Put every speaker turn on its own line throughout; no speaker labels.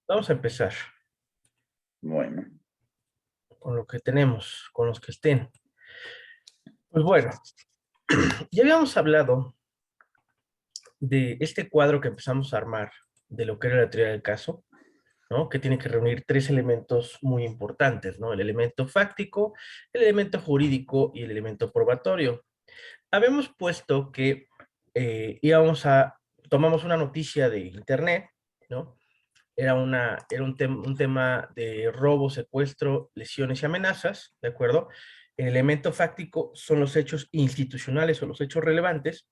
Vamos a empezar
Bueno,
con lo que tenemos, con los que estén. Pues bueno, ya habíamos hablado de este cuadro que empezamos a armar de lo que era la teoría del caso, ¿no? Que tiene que reunir tres elementos muy importantes, ¿no? El elemento fáctico, el elemento jurídico y el elemento probatorio. Habíamos puesto que tomamos una noticia de internet, ¿no? Era un tema de robo, secuestro, lesiones y amenazas, ¿de acuerdo? El elemento fáctico son los hechos institucionales o los hechos relevantes,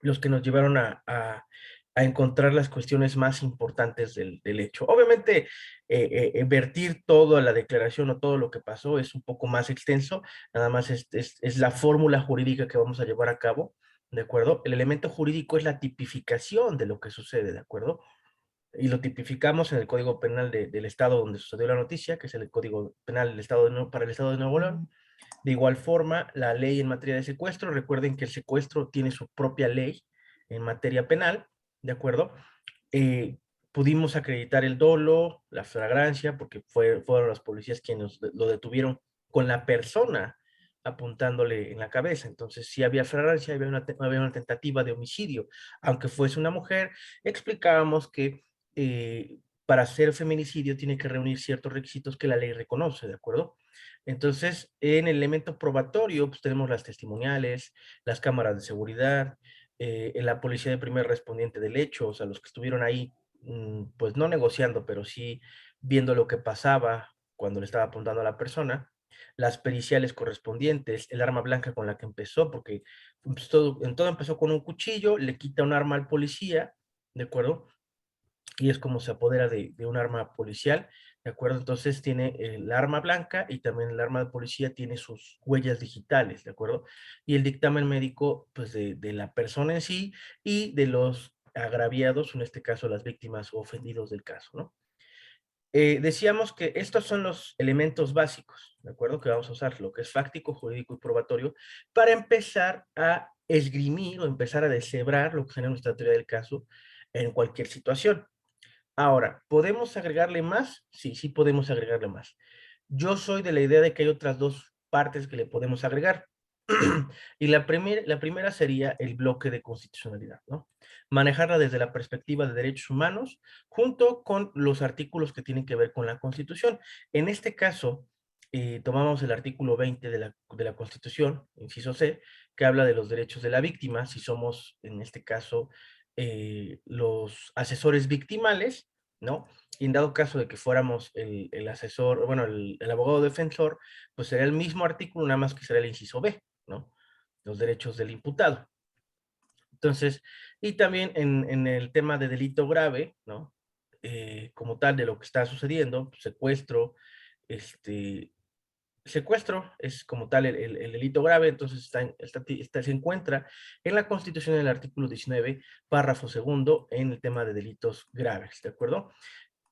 los que nos llevaron a encontrar las cuestiones más importantes del hecho. Obviamente, vertir todo a la declaración o todo lo que pasó es un poco más extenso, nada más es la fórmula jurídica que vamos a llevar a cabo, ¿de acuerdo? El elemento jurídico es la tipificación de lo que sucede, ¿de acuerdo? Y lo tipificamos en el Código Penal del Estado donde sucedió la noticia, que es el Código Penal del Estado para el Estado de Nuevo León. De igual forma, la ley en materia de secuestro, recuerden que el secuestro tiene su propia ley en materia penal, ¿de acuerdo? Eh, Pudimos acreditar el dolo, la flagrancia, porque fueron los policías quienes lo detuvieron con la persona apuntándole en la cabeza. Entonces, si había flagrancia, había una tentativa de homicidio. Aunque fuese una mujer, explicábamos que para ser feminicidio tiene que reunir ciertos requisitos que la ley reconoce, ¿de acuerdo? Entonces, en el elemento probatorio, pues tenemos las testimoniales, las cámaras de seguridad, la policía de primer respondiente del hecho, o sea, los que estuvieron ahí, pues no negociando, pero sí viendo lo que pasaba cuando le estaba apuntando a la persona, las periciales correspondientes, el arma blanca con la que empezó, porque pues, en todo empezó con un cuchillo, le quita un arma al policía, ¿de acuerdo? Y es como se apodera de un arma policial, ¿de acuerdo? Entonces tiene el arma blanca y también el arma de policía tiene sus huellas digitales, ¿de acuerdo? Y el dictamen médico, pues de la persona en sí y de los agraviados, en este caso las víctimas o ofendidos del caso, ¿no? Decíamos que estos son los elementos básicos, ¿de acuerdo? Que vamos a usar, lo que es fáctico, jurídico y probatorio, para empezar a esgrimir o empezar a deshebrar lo que genera nuestra teoría del caso en cualquier situación. Ahora, ¿podemos agregarle más? Sí, sí podemos agregarle más. Yo soy de la idea de que hay otras dos partes que le podemos agregar. Y la primera sería el bloque de constitucionalidad, ¿no? Manejarla desde la perspectiva de derechos humanos, junto con los artículos que tienen que ver con la Constitución. En este caso, tomamos el artículo 20 de la Constitución, inciso C, que habla de los derechos de la víctima, si somos, en este caso, los asesores victimales, ¿no? Y en dado caso de que fuéramos el asesor, bueno, el abogado defensor, pues sería el mismo artículo, nada más que sería el inciso B, ¿no? Los derechos del imputado. Entonces, y también en el tema de delito grave, ¿no? Como tal de lo que está sucediendo, secuestro, este, secuestro es como tal el delito grave, entonces se encuentra en la Constitución en el artículo 19, párrafo segundo, en el tema de delitos graves, ¿de acuerdo?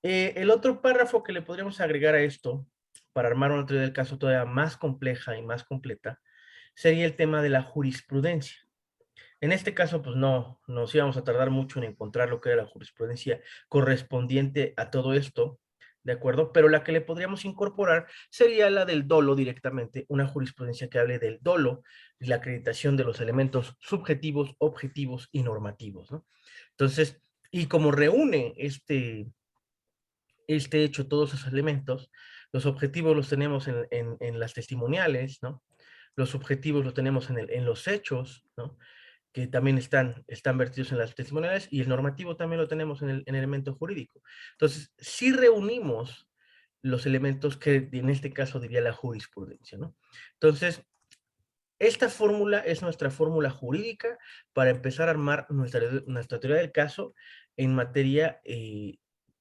El otro párrafo que le podríamos agregar a esto, para armar una teoría del caso todavía más compleja y más completa, sería el tema de la jurisprudencia. En este caso, pues no, nos íbamos a tardar mucho en encontrar lo que era la jurisprudencia correspondiente a todo esto, ¿de acuerdo? Pero la que le podríamos incorporar sería la del dolo directamente, una jurisprudencia que hable del dolo y la acreditación de los elementos subjetivos, objetivos y normativos, ¿no? Entonces, y como reúne este hecho, todos esos elementos, los objetivos los tenemos en las testimoniales, ¿no? Los objetivos los tenemos en los hechos, ¿no? Que también están vertidos en las testimoniales, y el normativo también lo tenemos en el elemento jurídico. Entonces, si reunimos los elementos que en este caso diría la jurisprudencia, ¿no? Entonces, esta fórmula es nuestra fórmula jurídica para empezar a armar nuestra teoría del caso en materia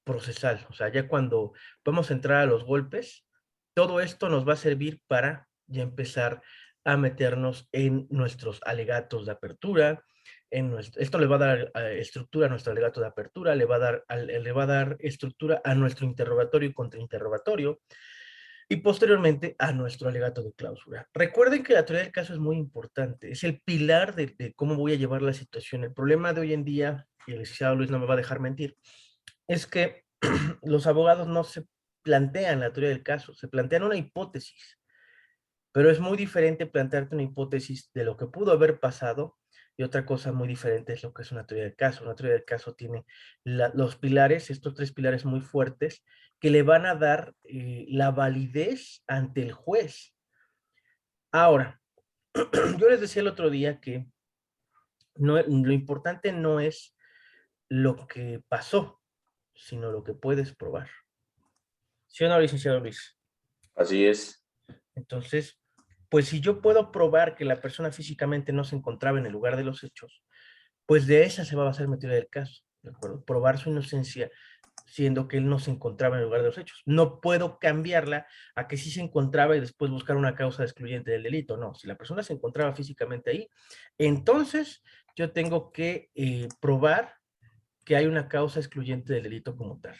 procesal. O sea, ya cuando vamos a entrar a los golpes, todo esto nos va a servir para ya empezar a meternos en nuestros alegatos de apertura. Esto le va a dar estructura a nuestro alegato de apertura, le va a dar estructura a nuestro interrogatorio y contrainterrogatorio, y posteriormente a nuestro alegato de clausura. Recuerden que la teoría del caso es muy importante, es el pilar de cómo voy a llevar la situación. El problema de hoy en día, y el licenciado Luis no me va a dejar mentir, es que los abogados no se plantean la teoría del caso, se plantean una hipótesis, pero es muy diferente plantearte una hipótesis de lo que pudo haber pasado y otra cosa muy diferente es lo que es una teoría del caso. Una teoría del caso tiene los pilares, estos tres pilares muy fuertes, que le van a dar la validez ante el juez. Ahora, yo les decía el otro día que no, lo importante no es lo que pasó, sino lo que puedes probar. ¿Sí o no, licenciado Luis?
Así es.
Entonces, pues si yo puedo probar que la persona físicamente no se encontraba en el lugar de los hechos, pues de esa se va a basar mi teoría del caso, ¿de acuerdo? Probar su inocencia siendo que él no se encontraba en el lugar de los hechos. No puedo cambiarla a que sí se encontraba y después buscar una causa excluyente del delito. No, si la persona se encontraba físicamente ahí, entonces yo tengo que probar que hay una causa excluyente del delito como tal.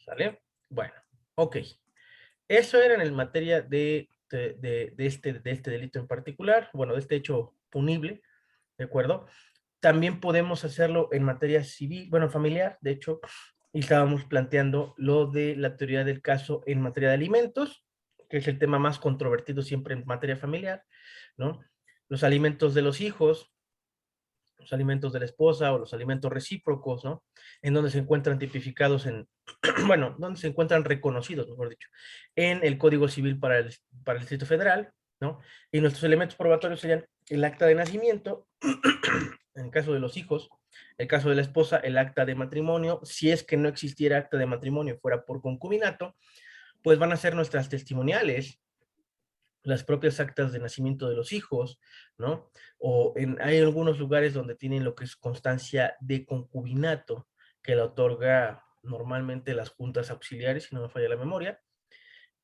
¿Sale? Bueno, ok. Eso era en el materia de este delito en particular, bueno, de este hecho punible, ¿de acuerdo? También podemos hacerlo en materia civil, bueno, familiar, de hecho, y estábamos planteando lo de la teoría del caso en materia de alimentos, que es el tema más controvertido siempre en materia familiar, ¿no? Los alimentos de los hijos, los alimentos de la esposa o los alimentos recíprocos, ¿no? En donde se encuentran tipificados en, bueno, donde se encuentran reconocidos, mejor dicho, en el Código Civil para el Distrito Federal, ¿no? Y nuestros elementos probatorios serían el acta de nacimiento, en el caso de los hijos, el caso de la esposa, el acta de matrimonio, si es que no existiera acta de matrimonio, fuera por concubinato, pues van a ser nuestras testimoniales, las propias actas de nacimiento de los hijos, ¿no? Hay algunos lugares donde tienen lo que es constancia de concubinato, que la otorga normalmente las juntas auxiliares, si no me falla la memoria,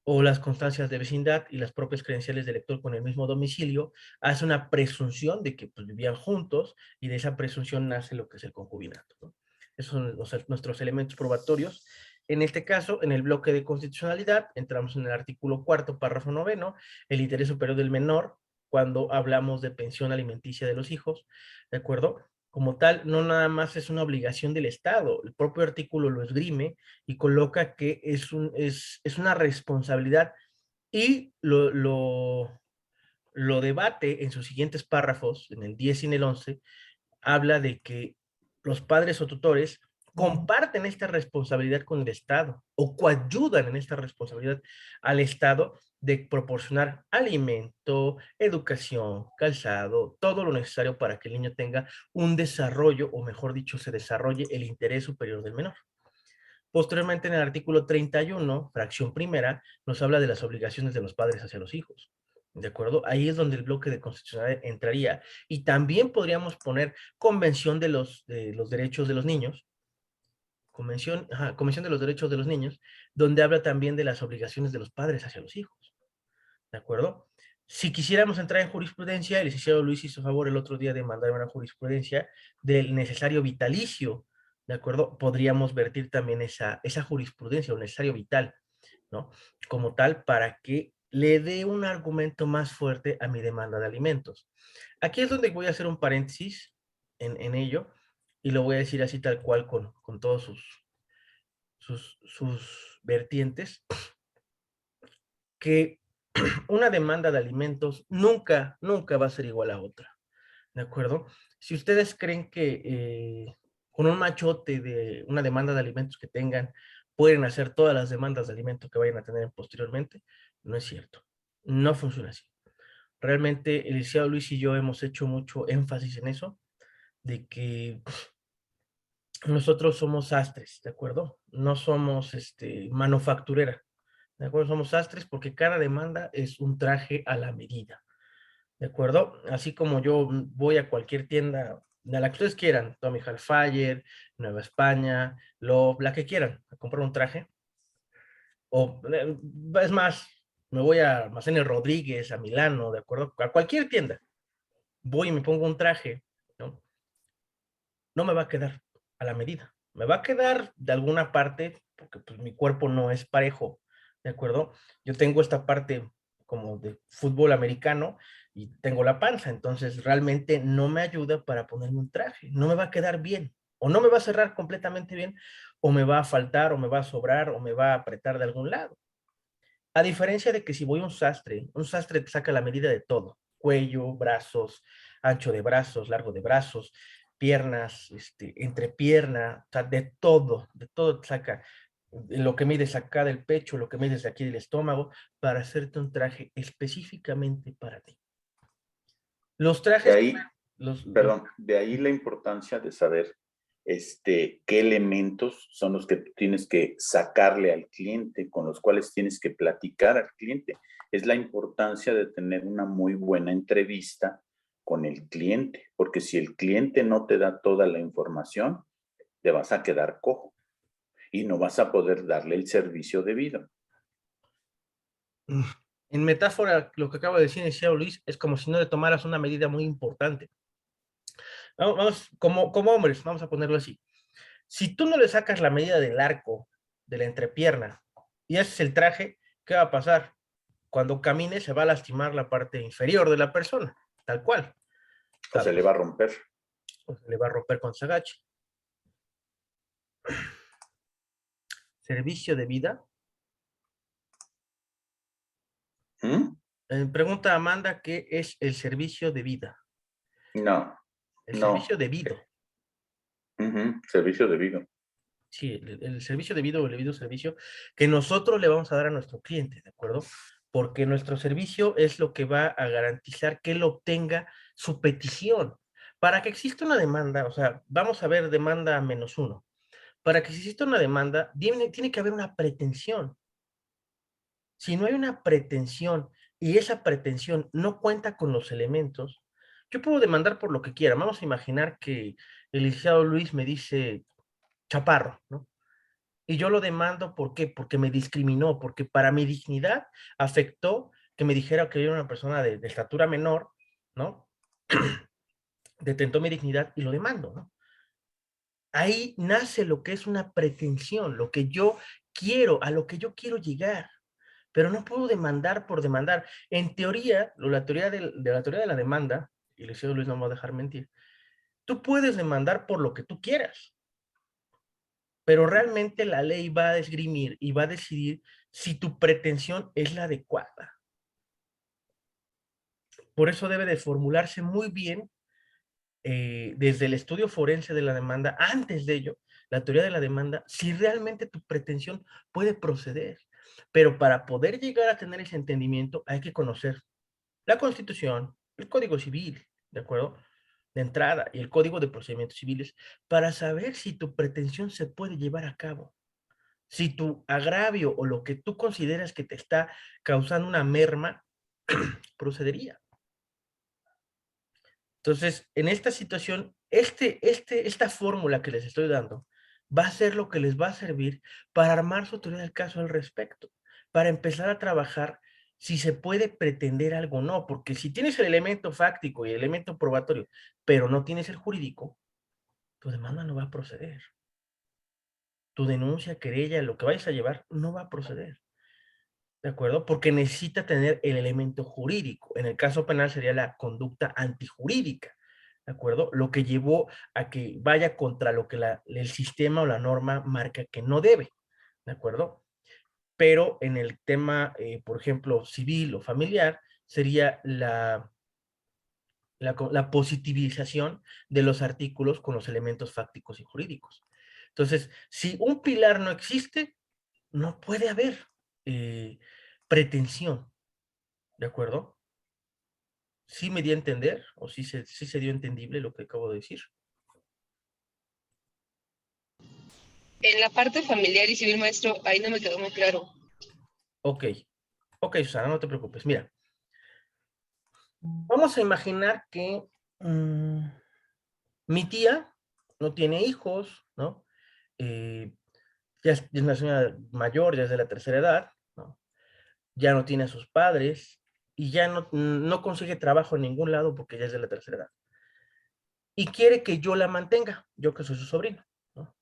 o las constancias de vecindad y las propias credenciales de elector con el mismo domicilio, hace una presunción de que pues, vivían juntos y de esa presunción nace lo que es el concubinato, ¿no? Esos son nuestros elementos probatorios. En este caso, en el bloque de constitucionalidad, entramos en el artículo 4º, párrafo 9º, el interés superior del menor, cuando hablamos de pensión alimenticia de los hijos, ¿de acuerdo? Como tal, no nada más es una obligación del Estado, el propio artículo lo esgrime y coloca que es una responsabilidad y lo debate en sus siguientes párrafos, en el 10 y en el 11, habla de que los padres o tutores comparten esta responsabilidad con el Estado o coayudan en esta responsabilidad al Estado de proporcionar alimento, educación, calzado, todo lo necesario para que el niño tenga un desarrollo, o mejor dicho, se desarrolle el interés superior del menor. Posteriormente, en el artículo 31, fracción primera, nos habla de las obligaciones de los padres hacia los hijos. ¿De acuerdo? Ahí es donde el bloque de constitucionalidad entraría. Y también podríamos poner Convención de los Derechos de los Niños, Convención de los Derechos de los Niños, donde habla también de las obligaciones de los padres hacia los hijos. ¿De acuerdo? Si quisiéramos entrar en jurisprudencia, el licenciado Luis hizo favor el otro día de mandarme una jurisprudencia del necesario vitalicio, ¿de acuerdo? Podríamos vertir también esa jurisprudencia, o necesario vital, ¿no? Como tal, para que le dé un argumento más fuerte a mi demanda de alimentos. Aquí es donde voy a hacer un paréntesis en ello, y lo voy a decir así tal cual con todos sus vertientes, que una demanda de alimentos nunca, nunca va a ser igual a otra, ¿de acuerdo? Si ustedes creen que con un machote de una demanda de alimentos que tengan, pueden hacer todas las demandas de alimentos que vayan a tener posteriormente, no es cierto. No funciona así. Realmente el licenciado Luis y yo hemos hecho mucho énfasis en eso, de que nosotros somos sastres, ¿de acuerdo? No somos manufacturera, ¿de acuerdo? Somos sastres porque cada demanda es un traje a la medida. ¿De acuerdo? Así como yo voy a cualquier tienda, a la que ustedes quieran, Tommy Hilfiger, Nueva España, la que quieran, a comprar un traje. O es más, me voy a Almacenes Rodríguez, a Milano, ¿de acuerdo? A cualquier tienda. Voy y me pongo un traje, ¿no? No me va a quedar a la medida. Me va a quedar de alguna parte, porque pues, mi cuerpo no es parejo, ¿de acuerdo? Yo tengo esta parte como de fútbol americano y tengo la panza, entonces realmente no me ayuda para ponerme un traje, no me va a quedar bien, O no me va a cerrar completamente bien, o me va a faltar, o me va a sobrar, o me va a apretar de algún lado. A diferencia de que si voy a un sastre te saca la medida de todo. Cuello, brazos, ancho de brazos, largo de brazos, piernas, entrepierna, o sea, de todo te saca. Lo que mides acá del pecho, lo que mides aquí del estómago, para hacerte un traje específicamente para ti. Los
De
trajes,
ahí,
los,
perdón, de ahí la importancia de saber qué elementos son los que tú tienes que sacarle al cliente, con los cuales tienes que platicar al cliente. Es la importancia de tener una muy buena entrevista con el cliente, porque si el cliente no te da toda la información, te vas a quedar cojo y no vas a poder darle el servicio debido.
en metáfora, lo que acabo de decir, decía Luis, es como si no le tomaras una medida muy importante. Vamos, como hombres, vamos a ponerlo así. Si tú no le sacas la medida del arco, de la entrepierna, y haces el traje, ¿qué va a pasar? Cuando camine se va a lastimar la parte inferior de la persona, tal cual.
O se le va a romper.
O se le va a romper con se agache. Servicio de vida.
¿Mm?
Pregunta Amanda, ¿qué es el servicio de vida?
No,
El servicio
no.
debido.
Servicio debido.
Sí, el servicio debido o el debido servicio que nosotros le vamos a dar a nuestro cliente, ¿de acuerdo? Porque nuestro servicio es lo que va a garantizar que él obtenga su petición. Para que exista una demanda, o sea, vamos a ver demanda -1. Para que exista una demanda, tiene que haber una pretensión. Si no hay una pretensión y esa pretensión no cuenta con los elementos, yo puedo demandar por lo que quiera. Vamos a imaginar que el licenciado Luis me dice chaparro, ¿no? Y yo lo demando, ¿por qué? Porque me discriminó, porque para mi dignidad afectó que me dijera que yo era una persona de estatura menor, ¿no? Detentó mi dignidad y lo demando, ¿no? Ahí nace lo que es una pretensión, lo que yo quiero, a lo que yo quiero llegar, pero no puedo demandar por demandar. En teoría, la teoría la teoría de la demanda, y el señor Luis no me va a dejar mentir, tú puedes demandar por lo que tú quieras, pero realmente la ley va a esgrimir y va a decidir si tu pretensión es la adecuada. Por eso debe de formularse muy bien desde el estudio forense de la demanda, antes de ello, la teoría de la demanda, si realmente tu pretensión puede proceder. Pero para poder llegar a tener ese entendimiento hay que conocer la Constitución, el Código Civil, ¿de acuerdo? De entrada, y el Código de Procedimientos Civiles, para saber si tu pretensión se puede llevar a cabo. Si tu agravio o lo que tú consideras que te está causando una merma, procedería. Entonces, en esta situación, esta fórmula que les estoy dando va a ser lo que les va a servir para armar su teoría del caso al respecto, para empezar a trabajar si se puede pretender algo o no, porque si tienes el elemento fáctico y el elemento probatorio, pero no tienes el jurídico, tu demanda no va a proceder. Tu denuncia, querella, lo que vayas a llevar, no va a proceder. ¿De acuerdo? Porque necesita tener el elemento jurídico. En el caso penal sería la conducta antijurídica. ¿De acuerdo? Lo que llevó a que vaya contra lo que el sistema o la norma marca que no debe. ¿De acuerdo? Pero en el tema, por ejemplo, civil o familiar, sería la positivización de los artículos con los elementos fácticos y jurídicos. Entonces, si un pilar no existe, no puede haber eh, pretensión. ¿De acuerdo? ¿Sí me di a entender? ¿O sí se dio entendible lo que acabo de decir?
En la parte familiar y civil, maestro, ahí no me quedó muy claro.
Ok. Ok, Susana, no te preocupes. Mira, vamos a imaginar que mi tía no tiene hijos, ¿no? Ya es una señora mayor, ya es de la tercera edad, ¿no? Ya no tiene a sus padres y ya no consigue trabajo en ningún lado porque ya es de la tercera edad. Y quiere que yo la mantenga, yo que soy su sobrino, ¿no?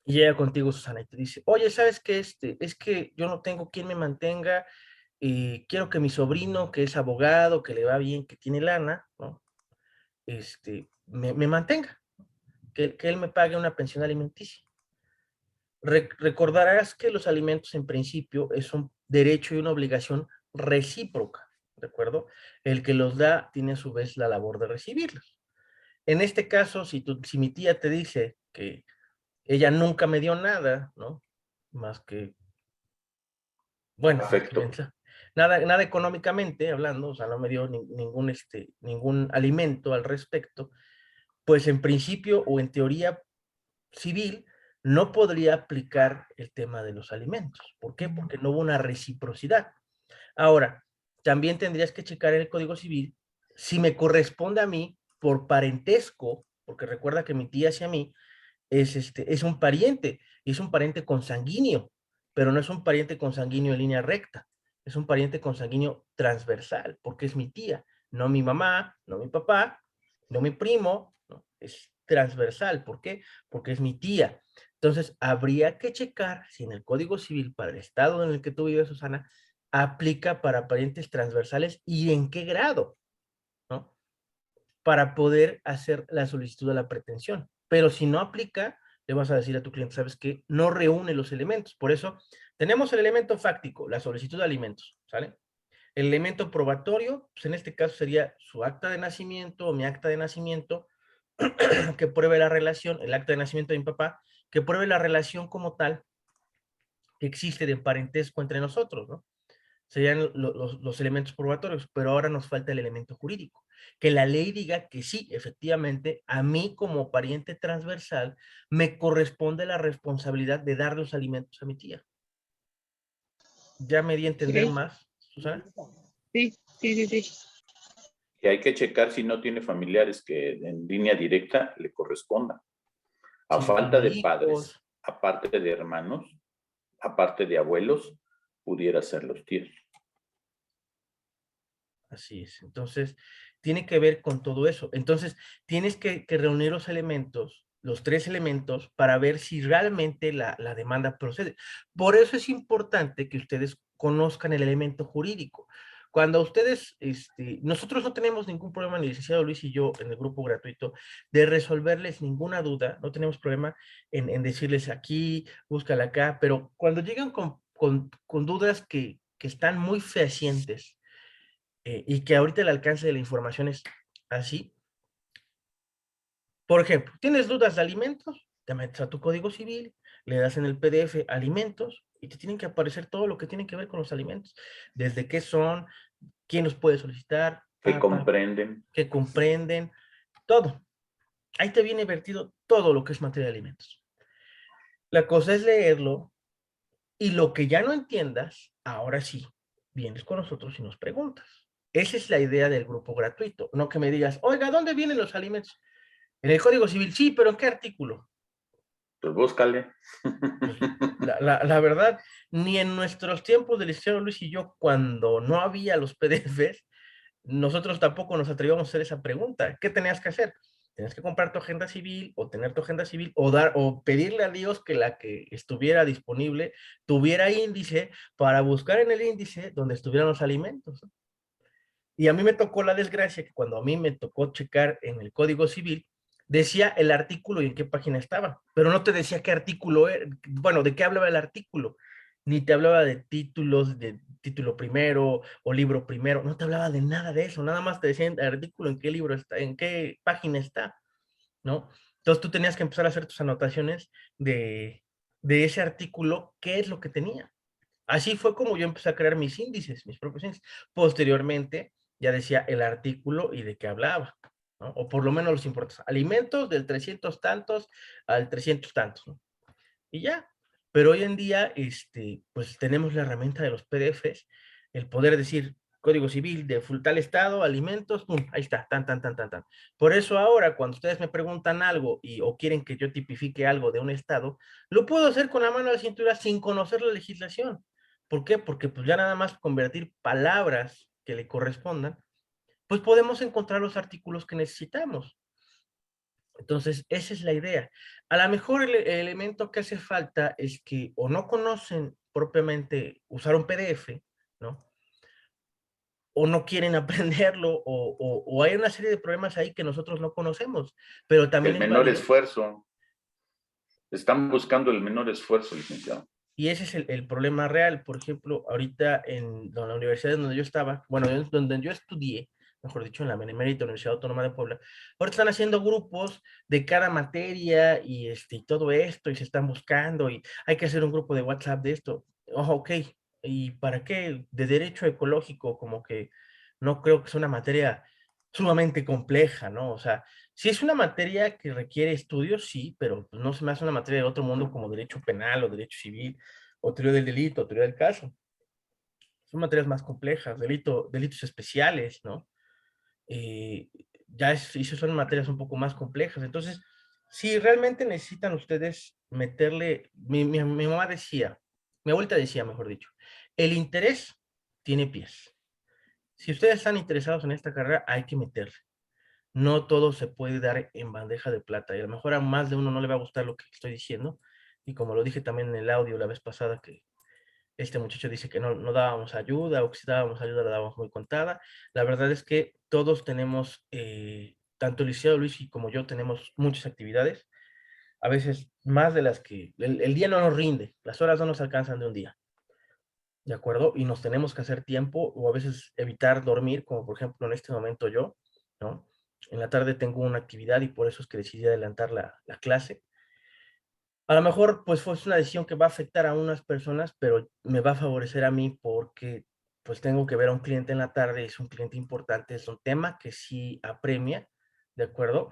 Y llega contigo, Susana, y te dice, oye, ¿sabes qué? Es que yo no tengo quien me mantenga, y quiero que mi sobrino, que es abogado, que le va bien, que tiene lana, ¿no? Me mantenga. que él me pague una pensión alimenticia. Recordarás que los alimentos en principio es un derecho y una obligación recíproca, ¿de acuerdo? El que los da tiene a su vez la labor de recibirlos. En este caso, si mi tía te dice que ella nunca me dio nada, ¿no? Más que, bueno,
Perfecto.
nada económicamente hablando, o sea, no me dio ningún alimento al respecto, pues en principio o en teoría civil no podría aplicar el tema de los alimentos. ¿Por qué? Porque no hubo una reciprocidad. Ahora, también tendrías que checar en el Código Civil si me corresponde a mí por parentesco, porque recuerda que mi tía hacia mí es un pariente, y es un pariente consanguíneo, pero no es un pariente consanguíneo en línea recta, es un pariente consanguíneo transversal, porque es mi tía, no mi mamá, no mi papá, no mi primo, ¿no? Es transversal. ¿Por qué? Porque es mi tía. Entonces, habría que checar si en el Código Civil para el estado en el que tú vives, Susana, aplica para parientes transversales y en qué grado, ¿no? Para poder hacer la solicitud de la pretensión. Pero si no aplica, le vas a decir a tu cliente, ¿sabes qué? No reúne los elementos. Por eso, tenemos el elemento fáctico, la solicitud de alimentos, ¿sale? El elemento probatorio, pues en este caso sería su acta de nacimiento o mi acta de nacimiento, que pruebe la relación, el acta de nacimiento de mi papá, que pruebe la relación como tal que existe de parentesco entre nosotros, ¿no? Serían los elementos probatorios, pero ahora nos falta el elemento jurídico, que la ley diga que sí, efectivamente, a mí como pariente transversal me corresponde la responsabilidad de dar los alimentos a mi tía. ¿Ya me di a entender más, Susana?
Sí.
Y hay que checar si no tiene familiares que en línea directa le correspondan. A
Si no
falta
tiene
de padres,
hijos.
aparte de hermanos, aparte de abuelos, pudiera ser los tíos.
Así es. Entonces, tiene que ver con todo eso. Entonces, tienes que reunir los elementos, los 3 elementos, para ver si realmente la demanda procede. Por eso es importante que ustedes conozcan el elemento jurídico. Cuando ustedes, nosotros no tenemos ningún problema, ni el licenciado Luis y yo, en el grupo gratuito, de resolverles ninguna duda, no tenemos problema en decirles aquí, búscala acá, pero cuando llegan con dudas que están muy fehacientes, y que ahorita el alcance de la información es así. Por ejemplo, ¿tienes dudas de alimentos? Te metes a tu Código Civil, le das en el PDF alimentos y te tienen que aparecer todo lo que tiene que ver con los alimentos. Desde qué son, quién los puede solicitar,
Que comprenden.
qué comprenden, todo. Ahí te viene vertido todo lo que es materia de alimentos. La cosa es leerlo y lo que ya no entiendas, ahora sí, vienes con nosotros y nos preguntas. Esa es la idea del grupo gratuito. No que me digas, oiga, ¿dónde vienen los alimentos? En el Código Civil, sí, pero ¿en qué artículo?
Pues búscale.
Pues, la verdad, ni en nuestros tiempos del licenciado Luis y yo, cuando no había los PDFs, nosotros tampoco nos atrevíamos a hacer esa pregunta. ¿Qué tenías que hacer? Tenías que comprar tu agenda civil o tener tu agenda civil o pedirle a Dios que la que estuviera disponible tuviera índice para buscar en el índice donde estuvieran los alimentos. Y a mí me tocó la desgracia que cuando a mí me tocó checar en el Código Civil, decía el artículo y en qué página estaba, pero no te decía qué artículo era, bueno, de qué hablaba el artículo, ni te hablaba de títulos, de título primero o libro primero, no te hablaba de nada de eso, nada más te decía el artículo en qué libro está, en qué página está, ¿no? Entonces tú tenías que empezar a hacer tus anotaciones de ese artículo, qué es lo que tenía. Así fue como yo empecé a crear mis índices, mis propios índices. Posteriormente, ya decía el artículo y de qué hablaba, ¿no? O por lo menos los importantes. Alimentos del 300 tantos al 300 tantos, ¿no? Y ya. Pero hoy en día, pues tenemos la herramienta de los PDFs, el poder decir Código Civil de tal estado, alimentos, pum, ahí está, tan. Por eso ahora, cuando ustedes me preguntan algo o quieren que yo tipifique algo de un estado, lo puedo hacer con la mano a la cintura sin conocer la legislación. ¿Por qué? Porque pues ya nada más convertir palabras que le correspondan, pues podemos encontrar los artículos que necesitamos. Entonces, esa es la idea. A lo mejor el elemento que hace falta es que o no conocen propiamente usar un PDF, ¿no? o no quieren aprenderlo, o hay una serie de problemas ahí que nosotros no conocemos, pero también
El
es
menor
válido.
esfuerzo. Están buscando el menor esfuerzo, licenciado.
Y ese es el problema real. Por ejemplo, ahorita en la universidad donde yo estaba, bueno, donde yo estudié, mejor dicho, en la Benemérita Universidad Autónoma de Puebla, ahorita están haciendo grupos de cada materia y todo esto, y se están buscando, y hay que hacer un grupo de WhatsApp de esto. Oh, ok, ¿y para qué? De derecho ecológico, como que no creo que sea una materia sumamente compleja, ¿no? O sea, si es una materia que requiere estudios, sí, pero pues, no se me hace una materia de otro mundo como derecho penal o derecho civil o teoría del delito, o teoría del caso. Son materias más complejas, delitos especiales, ¿no? Eh, esas son materias un poco más complejas. Entonces, si realmente necesitan ustedes meterle, mi mamá decía, mi abuelita decía, mejor dicho, el interés tiene pies. Si ustedes están interesados en esta carrera, hay que meterle. No todo se puede dar en bandeja de plata, y a lo mejor a más de uno no le va a gustar lo que estoy diciendo, y como lo dije también en el audio la vez pasada, que este muchacho dice que no dábamos ayuda, o que si dábamos ayuda la dábamos muy contada. La verdad es que todos tenemos, tanto el licenciado Luis y como yo tenemos muchas actividades, a veces más de las que, el día no nos rinde, las horas no nos alcanzan de un día, ¿de acuerdo? Y nos tenemos que hacer tiempo, o a veces evitar dormir, como por ejemplo en este momento yo, ¿no? En la tarde tengo una actividad y por eso es que decidí adelantar la clase. A lo mejor, pues fue una decisión que va a afectar a unas personas, pero me va a favorecer a mí porque pues tengo que ver a un cliente en la tarde, es un cliente importante, es un tema que sí apremia, ¿de acuerdo?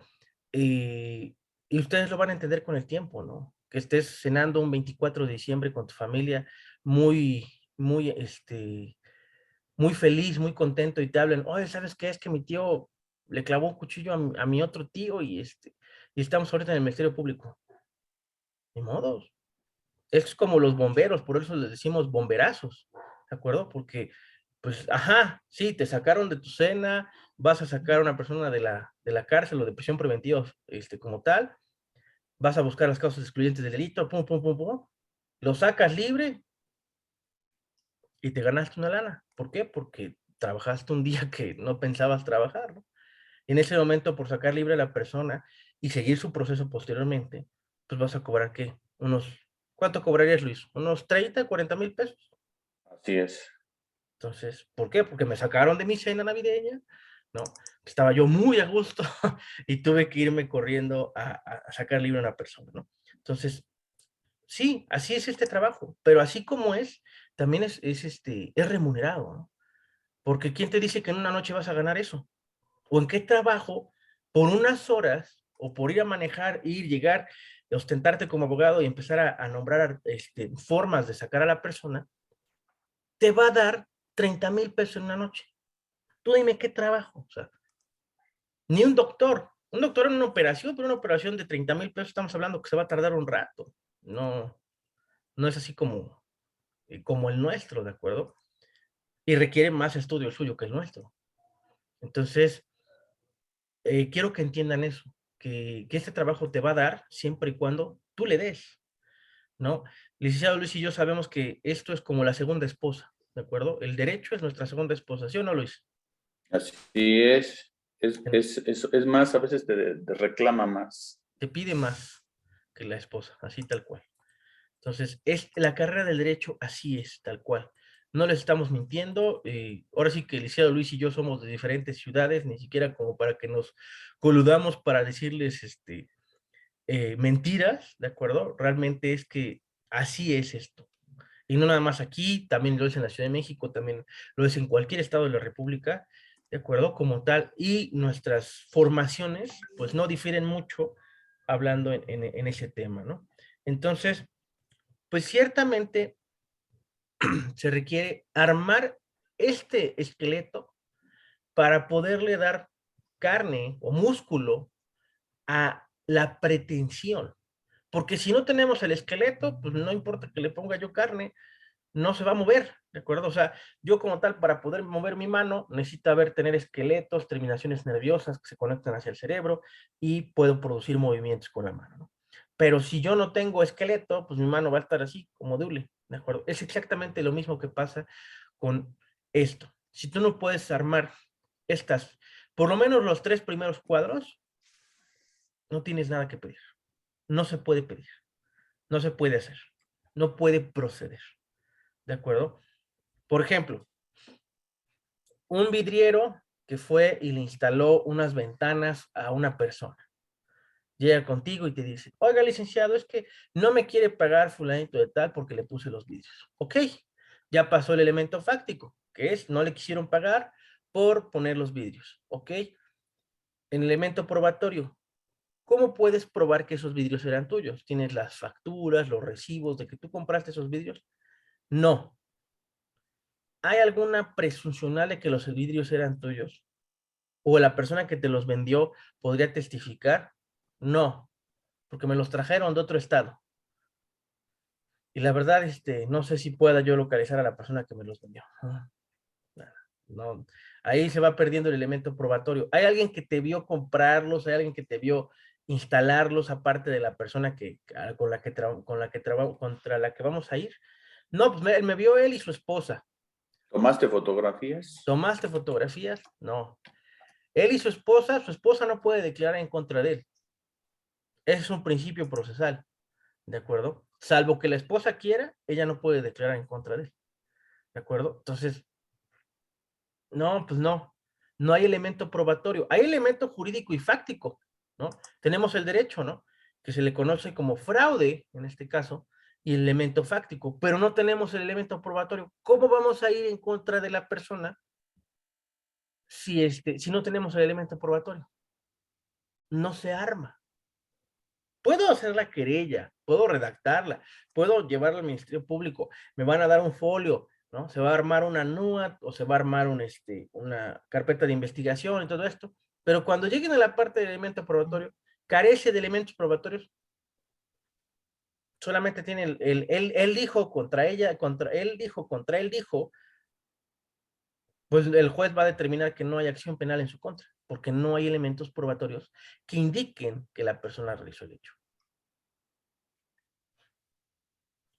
Y, y ustedes lo van a entender con el tiempo, ¿no? Que estés cenando un 24 de diciembre con tu familia, muy, muy, muy feliz, muy contento, y te hablan, oye, ¿sabes qué? Es que mi tío le clavó un cuchillo a mi otro tío y estamos ahorita en el Ministerio Público. Ni modo, es como los bomberos, por eso les decimos bomberazos, ¿de acuerdo? Porque, pues, ajá, sí, te sacaron de tu cena, vas a sacar a una persona de la cárcel o de prisión preventiva, como tal, vas a buscar las causas excluyentes del delito, pum, pum, pum, pum, lo sacas libre y te ganaste una lana. ¿Por qué? Porque trabajaste un día que no pensabas trabajar, ¿no? Y en ese momento, por sacar libre a la persona y seguir su proceso posteriormente, pues vas a cobrar, ¿qué? ¿Cuánto cobrarías, Luis? ¿Unos 30, 40 mil pesos?
Así es.
Entonces, ¿por qué? Porque me sacaron de mi cena navideña, ¿no? Estaba yo muy a gusto y tuve que irme corriendo a sacar libre a una persona, ¿no? Entonces, sí, así es este trabajo, pero así como es, también es remunerado, ¿no? Porque ¿quién te dice que en una noche vas a ganar eso? ¿O en qué trabajo, por unas horas, o por ir a manejar, ir, llegar, ostentarte como abogado y empezar a nombrar formas de sacar a la persona, te va a dar 30,000 pesos en una noche? Tú dime qué trabajo, o sea, ni un doctor en una operación, pero una operación de 30,000 pesos, estamos hablando que se va a tardar un rato, no, no es así como el nuestro, ¿de acuerdo? Y requiere más estudio el suyo que el nuestro. Entonces, quiero que entiendan eso, que este trabajo te va a dar siempre y cuando tú le des, ¿no? Licenciado Luis y yo sabemos que esto es como la segunda esposa, ¿de acuerdo? El derecho es nuestra segunda esposa, ¿sí o no, Luis?
Así es. Es más, a veces te reclama más.
Te pide más que la esposa, así tal cual. Entonces, la carrera del derecho así es, tal cual. No les estamos mintiendo. Ahora sí que el licenciado Luis y yo somos de diferentes ciudades, ni siquiera como para que nos coludamos para decirles mentiras, ¿de acuerdo? Realmente es que así es esto. Y no nada más aquí, también lo es en la Ciudad de México, también lo es en cualquier estado de la República, ¿de acuerdo? Como tal, y nuestras formaciones, pues no difieren mucho hablando en ese tema, ¿no? Entonces, pues ciertamente se requiere armar este esqueleto para poderle dar carne o músculo a la pretensión. Porque si no tenemos el esqueleto, pues no importa que le ponga yo carne, no se va a mover, ¿de acuerdo? O sea, yo como tal, para poder mover mi mano, necesito tener esqueletos, terminaciones nerviosas que se conectan hacia el cerebro y puedo producir movimientos con la mano, ¿no? Pero si yo no tengo esqueleto, pues mi mano va a estar así, como de hule, ¿de acuerdo? Es exactamente lo mismo que pasa con esto. Si tú no puedes armar por lo menos los 3 primeros cuadros, no tienes nada que pedir. No se puede pedir. No se puede hacer. No puede proceder. ¿De acuerdo? Por ejemplo, un vidriero que fue y le instaló unas ventanas a una persona. Llega contigo y te dice, oiga, licenciado, es que no me quiere pagar fulanito de tal porque le puse los vidrios. Ok, ya pasó el elemento fáctico, que es no le quisieron pagar por poner los vidrios. Ok, en elemento probatorio, ¿cómo puedes probar que esos vidrios eran tuyos? ¿Tienes las facturas, los recibos de que tú compraste esos vidrios? No. ¿Hay alguna presuncional de que los vidrios eran tuyos? ¿O la persona que te los vendió podría testificar? No, porque me los trajeron de otro estado. Y la verdad, no sé si pueda yo localizar a la persona que me los vendió. No, ahí se va perdiendo el elemento probatorio. ¿Hay alguien que te vio comprarlos? ¿Hay alguien que te vio instalarlos aparte de la persona contra la que vamos a ir? No, pues me vio él y su esposa.
¿Tomaste fotografías?
¿Tomaste fotografías? No. Él y su esposa no puede declarar en contra de él. Ese es un principio procesal, ¿de acuerdo? Salvo que la esposa quiera, ella no puede declarar en contra de él, ¿de acuerdo? Entonces, no, pues no. No hay elemento probatorio. Hay elemento jurídico y fáctico, ¿no? Tenemos el derecho, ¿no? Que se le conoce como fraude, en este caso, y el elemento fáctico, pero no tenemos el elemento probatorio. ¿Cómo vamos a ir en contra de la persona si no tenemos el elemento probatorio? No se arma. Puedo hacer la querella, puedo redactarla, puedo llevarla al Ministerio Público, me van a dar un folio, ¿no? Se va a armar una NUAT o se va a armar una carpeta de investigación y todo esto, pero cuando lleguen a la parte del elemento probatorio, carece de elementos probatorios, solamente tiene él dijo contra ella, contra él dijo, contra él dijo, pues el juez va a determinar que no hay acción penal en su contra, porque no hay elementos probatorios que indiquen que la persona realizó el hecho.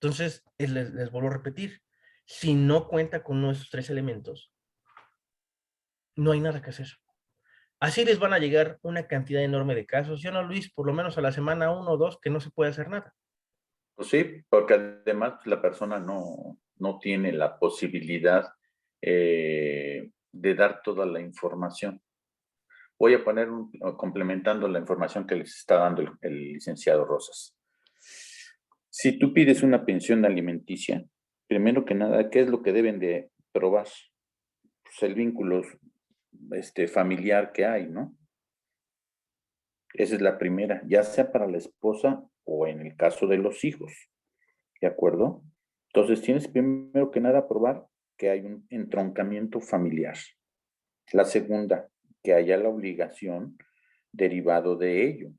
Entonces, les vuelvo a repetir, si no cuenta con uno de esos 3 elementos, no hay nada que hacer. Así les van a llegar una cantidad enorme de casos, ¿sí o no, Luis? Por lo menos a la semana 1 o 2 que no se puede hacer nada.
Pues sí, porque además la persona no tiene la posibilidad de dar toda la información. Voy a poner complementando la información que les está dando el licenciado Rosas. Si tú pides una pensión alimenticia, primero que nada, ¿qué es lo que deben de probar? Pues el vínculo familiar que hay, ¿no? Esa es la primera, ya sea para la esposa o en el caso de los hijos, ¿de acuerdo? Entonces tienes primero que nada probar que hay un entroncamiento familiar. La segunda, que haya la obligación derivado de ello.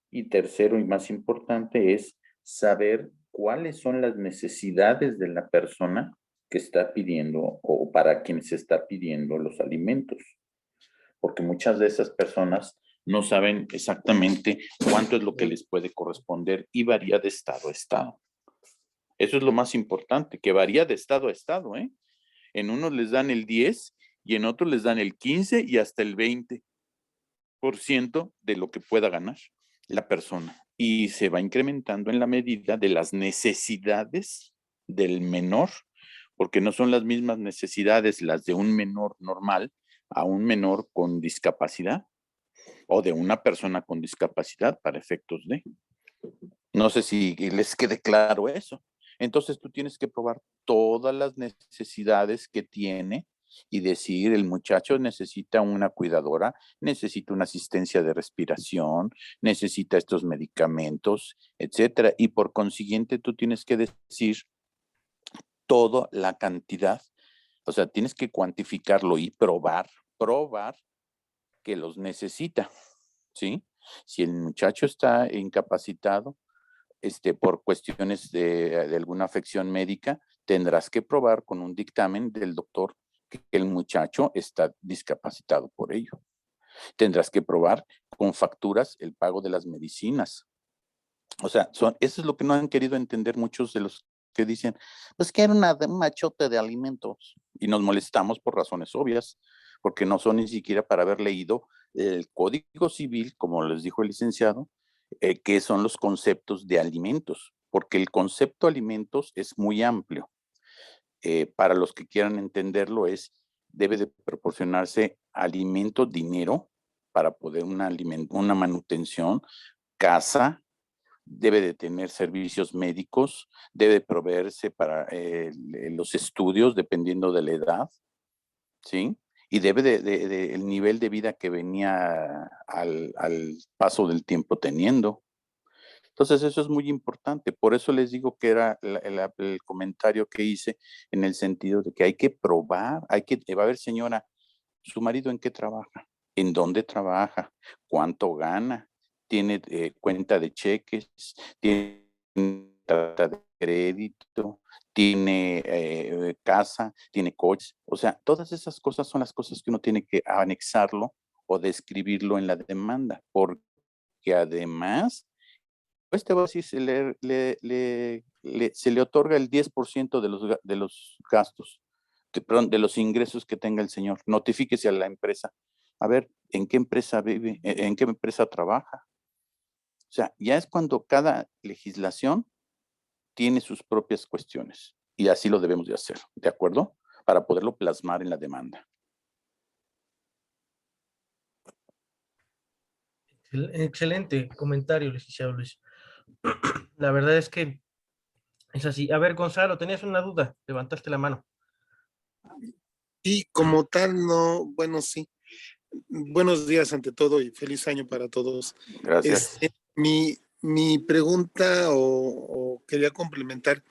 Y tercero y más importante es saber cuáles son las necesidades de la persona que está pidiendo o para quien se está pidiendo los alimentos. Porque muchas de esas personas no saben exactamente cuánto es lo que les puede corresponder y varía de estado a estado. Eso es lo más importante, que varía de estado a estado, ¿eh? En unos les dan el 10 y en otros les dan el 15 y hasta el 20% de lo que pueda ganar la persona. Y se va incrementando en la medida de las necesidades del menor, porque no son las mismas necesidades las de un menor normal a un menor con discapacidad o de una persona con discapacidad para efectos de. No sé si les quede claro eso. Entonces tú tienes que probar todas las necesidades que tiene y decir, el muchacho necesita una cuidadora, necesita una asistencia de respiración, necesita estos medicamentos, etcétera. Y por consiguiente tú tienes que decir toda la cantidad, o sea, tienes que cuantificarlo y probar que los necesita, ¿sí? Si el muchacho está incapacitado, por cuestiones de alguna afección médica, tendrás que probar con un dictamen del doctor que el muchacho está discapacitado por ello. Tendrás que probar con facturas el pago de las medicinas. O sea, eso es lo que no han querido entender muchos de los que dicen, pues que era un machote de alimentos, y nos molestamos por razones obvias, porque no son ni siquiera para haber leído el Código Civil, como les dijo el licenciado, que son los conceptos de alimentos, porque el concepto alimentos es muy amplio. Para los que quieran entenderlo, debe de proporcionarse alimento, dinero, para poder una manutención, casa, debe de tener servicios médicos, debe proveerse para los estudios, dependiendo de la edad, ¿sí? Y debe el nivel de vida que venía al paso del tiempo teniendo. Entonces, eso es muy importante. Por eso les digo que era el comentario que hice en el sentido de que hay que probar, va a ver, señora, ¿su marido en qué trabaja? ¿En dónde trabaja? ¿Cuánto gana? ¿Tiene cuenta de cheques? ¿Tiene tarjeta de crédito? ¿Tiene casa? ¿Tiene coche? O sea, todas esas cosas son las cosas que uno tiene que anexarlo o describirlo en la demanda, porque además pues te voy a decir, se le otorga el 10% de los gastos, perdón, de los ingresos que tenga el señor. Notifíquese a la empresa. A ver, ¿en qué empresa vive? ¿En qué empresa trabaja? O sea, ya es cuando cada legislación tiene sus propias cuestiones. Y así lo debemos de hacer, ¿de acuerdo? Para poderlo plasmar en la demanda.
Excelente comentario, licenciado Luis. La verdad es que es así. A ver, Gonzalo, tenías una duda, levantaste la mano.
Y como tal, no, bueno, sí. Buenos días ante todo y feliz año para todos.
Gracias.
Mi pregunta o quería complementar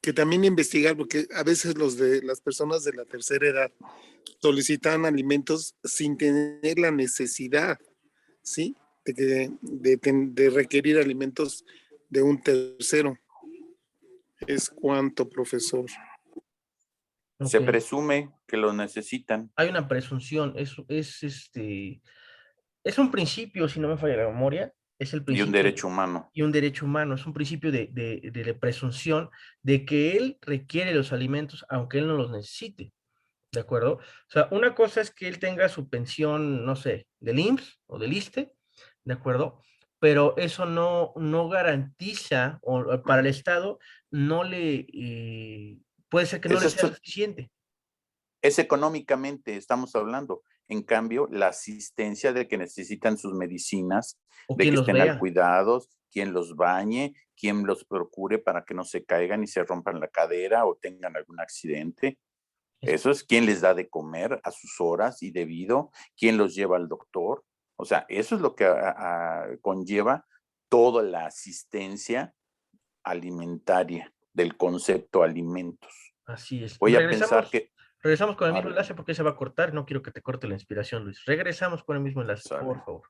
que también investigar, porque a veces las personas de la tercera edad solicitan alimentos sin tener la necesidad, ¿sí? De requerir alimentos de un tercero. ¿Es cuánto, profesor?
Se
Ok.
presume que lo necesitan.
Hay una presunción, es un principio, si no me falla la memoria, es el
Y un
principio
derecho humano.
y un derecho humano, es un principio de presunción de que él requiere los alimentos aunque él no los necesite, ¿de acuerdo? O sea, una cosa es que él tenga su pensión, no sé, del IMSS o del ISSSTE, ¿de acuerdo? Pero eso no garantiza, o para el Estado, puede ser que no le
Eso
sea suficiente.
es económicamente, estamos hablando. En cambio, la asistencia de que necesitan sus medicinas,
O
de
quien
que
los
estén al
vea.
cuidado, quien los bañe, quien los procure para que no se caigan y se rompan la cadera o tengan algún accidente. Eso es quien les da de comer a sus horas y debido, quien los lleva al doctor. O sea, eso es lo que conlleva toda la asistencia alimentaria del concepto alimentos.
Así es.
Voy a pensar que...
Regresamos con el
A
mismo
ver,
enlace porque se va a cortar. No quiero que te corte la inspiración, Luis. Regresamos con el mismo enlace, por
sale.
favor.